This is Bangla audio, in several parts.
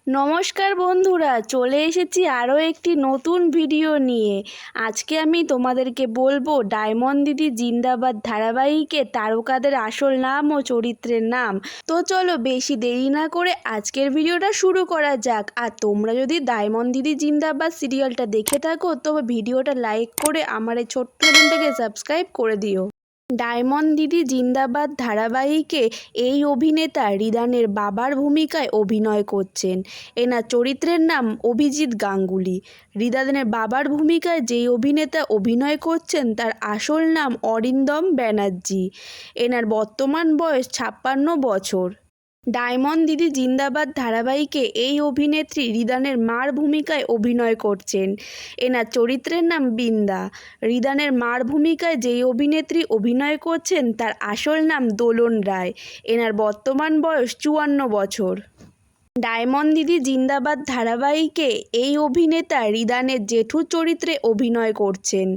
নমস্কার বন্ধুরা, চলে এসেছি আরও একটি নতুন ভিডিও নিয়ে। আজকে আমি তোমাদেরকে বলবো ডায়মন্ড দিদি জিন্দাবাদ ধারাবাহিকে তারকাদের আসল নাম ও চরিত্রের নাম। তো চলো বেশি দেরি না করে আজকের ভিডিওটা শুরু করা যাক। আর তোমরা যদি ডায়মন্ড দিদি জিন্দাবাদ সিরিয়ালটা দেখে থাকো তবে ভিডিওটা লাইক করে আমার এই ছোট্ট চ্যানেলটাকে সাবস্ক্রাইব করে দিও। ডায়মন্ড দিদি জিন্দাবাদ ধারাবাহিকে এই অভিনেতা রিদানের বাবার ভূমিকায় অভিনয় করছেন। এনার চরিত্রের নাম অভিজিৎ গাঙ্গুলি। রিদানের বাবার ভূমিকায় যেই অভিনেতা অভিনয় করছেন তার আসল নাম অরিন্দম ব্যানার্জি। এনার বর্তমান বয়স 56 বছর। ডায়মন্ড দিদি জিন্দাবাদ ধারাবাহিকে এই অভিনেত্রী রিদানের মার ভূমিকায় অভিনয় করছেন। এনার চরিত্রের নাম বৃন্দা। রিদানের মার ভূমিকায় যেই অভিনেত্রী অভিনয় করছেন তার আসল নাম দোলন রায়। এনার বর্তমান বয়স 54 বছর। ডায়মন্ড দিদি জিন্দাবাদ ধারাবাহিকে এই অভিনেতা রিদানের জেঠু চরিত্রে অভিনয় করছেন।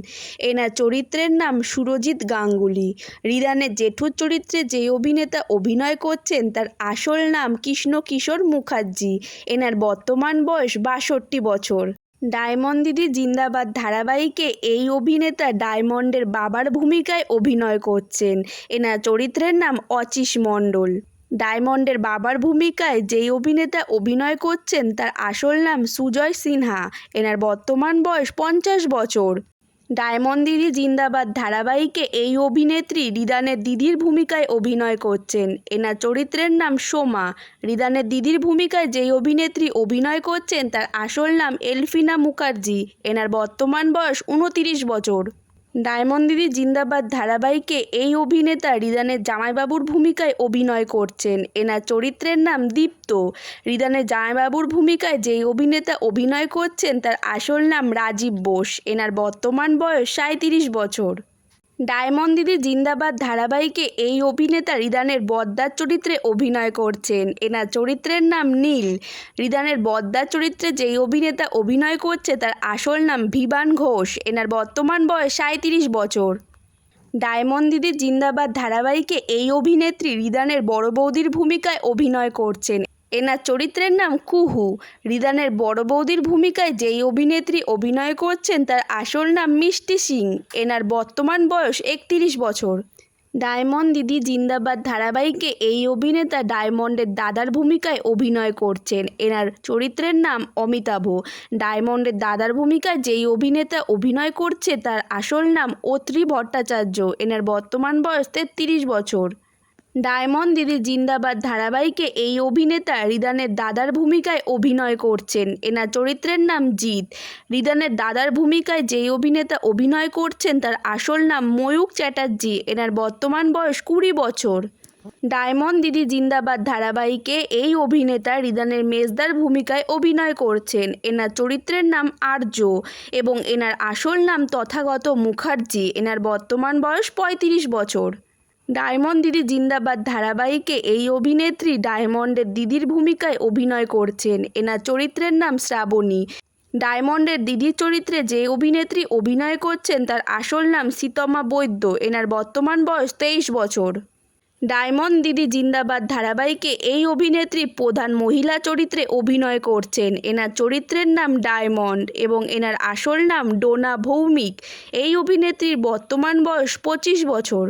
এনার চরিত্রের নাম সুরজিৎ গাঙ্গুলি। রিদানের জেঠুর চরিত্রে যে অভিনেতা অভিনয় করছেন তার আসল নাম কৃষ্ণ কিশোর মুখার্জি। এনার বর্তমান বয়স 62 বছর। ডায়মন্ড দিদি জিন্দাবাদ ধারাবাহিকে এই অভিনেতা ডায়মন্ডের বাবার ভূমিকায় অভিনয় করছেন। এনার চরিত্রের নাম অচিশ মণ্ডল। ডায়মন্ডের বাবার ভূমিকায় যেই অভিনেতা অভিনয় করছেন তার আসল নাম সুজয় সিনহা। এনার বর্তমান বয়স 50 বছর। ডায়মন্ড দিদি জিন্দাবাদ ধারাবাহিকে এই অভিনেত্রী রিদানের দিদির ভূমিকায় অভিনয় করছেন। এনার চরিত্রের নাম সোমা। রিদানের দিদির ভূমিকায় যেই অভিনেত্রী অভিনয় করছেন তার আসল নাম এলফিনা মুখার্জি। এনার বর্তমান বয়স 29 বছর। ডায়মন্ড দিদি জিন্দাবাদ ধারাবাহিকে এই অভিনেতা রিদানের জামাইবাবুর ভূমিকায় অভিনয় করছেন। এনার চরিত্রের নাম দীপ্ত। রিদানের জামাইবাবুর ভূমিকায় যেই অভিনেতা অভিনয় করছেন তার আসল নাম রাজীব বোস। এনার বর্তমান বয়স 37 বছর। ডায়মন্ড দিদি জিন্দাবাদ ধারাবাহিকে এই অভিনেতা রিদানের বদ্দার চরিত্রে অভিনয় করছেন। এনার চরিত্রের নাম নীল। রিদানের বদ্দার চরিত্রে যেই অভিনেতা অভিনয় করছে তার আসল নাম ভিবান ঘোষ। এনার বর্তমান বয়স 37 বছর। ডায়মন্ড দিদি জিন্দাবাদ ধারাবাহিকে এই অভিনেত্রী রিদানের বড় বৌদির ভূমিকায় অভিনয় করছেন। এনার চরিত্রের নাম কুহু। রিদানের বড় বৌদির ভূমিকায় যেই অভিনেত্রী অভিনয় করছেন তার আসল নাম মিষ্টি সিং। এনার বর্তমান বয়স 31 বছর। ডায়মন্ড দিদি জিন্দাবাদ ধারাবাহিকে এই অভিনেতা ডায়মন্ডের দাদার ভূমিকায় অভিনয় করছেন। এনার চরিত্রের নাম অমিতাভ। ডায়মন্ডের দাদার ভূমিকায় যেই অভিনেতা অভিনয় করছে তার আসল নাম অত্রি ভট্টাচার্য। এনার বর্তমান বয়স 33 বছর। ডায়মন্ড দিদি জিন্দাবাদ ধারাবাহিকে এই অভিনেতা রিদানের দাদার ভূমিকায় অভিনয় করছেন। এনার চরিত্রের নাম জিৎ। রিদানের দাদার ভূমিকায় যেই অভিনেতা অভিনয় করছেন তার আসল নাম ময়ূক চ্যাটার্জি। এনার বর্তমান বয়স 20 বছর। ডায়মন্ড দিদি জিন্দাবাদ ধারাবাহিকে এই অভিনেতা রিদানের মেজদার ভূমিকায় অভিনয় করছেন। এনার চরিত্রের নাম আর্য এবং এনার আসল নাম তথাগত মুখার্জি। এনার বর্তমান বয়স 35 বছর। ডায়মন্ড দিদি জিন্দাবাদ ধারাবাহিকে এই অভিনেত্রী ডায়মন্ডের দিদির ভূমিকায় অভিনয় করছেন। এনার চরিত্রের নাম শ্রাবণী। ডায়মন্ডের দিদির চরিত্রে যে অভিনেত্রী অভিনয় করছেন তার আসল নাম সীতমা বৈদ্য। এনার বর্তমান বয়স 23 বছর। ডায়মন্ড দিদি জিন্দাবাদ ধারাবাহিকে এই অভিনেত্রী প্রধান মহিলা চরিত্রে অভিনয় করছেন। এনার চরিত্রের নাম ডায়মন্ড এবং এনার আসল নাম ডোনা ভৌমিক। এই অভিনেত্রীর বর্তমান বয়স 25 বছর।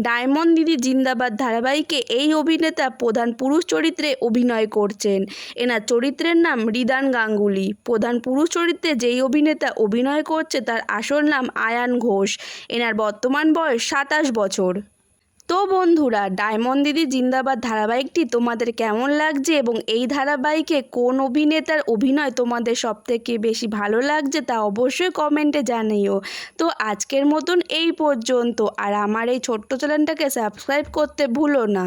ডায়মন্ড দিদি জিন্দাবাদ ধারাবাহিকে এই অভিনেতা প্রধান পুরুষ চরিত্রে অভিনয় করছেন। এনার চরিত্রের নাম রিদান গাঙ্গুলি। প্রধান পুরুষ চরিত্রে যেই অভিনেতা অভিনয় করছে তার আসল নাম আয়ান ঘোষ। এনার বর্তমান বয়স 27 বছর। তো বন্ধুরা, ডায়মন্ড দিদি জিন্দাবাদ ধারাবাহিকটি তোমাদের কেমন লাগছে এবং এই ধারাবাহিকে কোন অভিনেতার অভিনয় তোমাদের সবথেকে বেশি ভালো লাগছে তা অবশ্যই কমেন্টে জানিও। তো আজকের মতন এই পর্যন্ত। আর আমার এই ছোট্ট চ্যানেলটাকে সাবস্ক্রাইব করতে ভুলো না।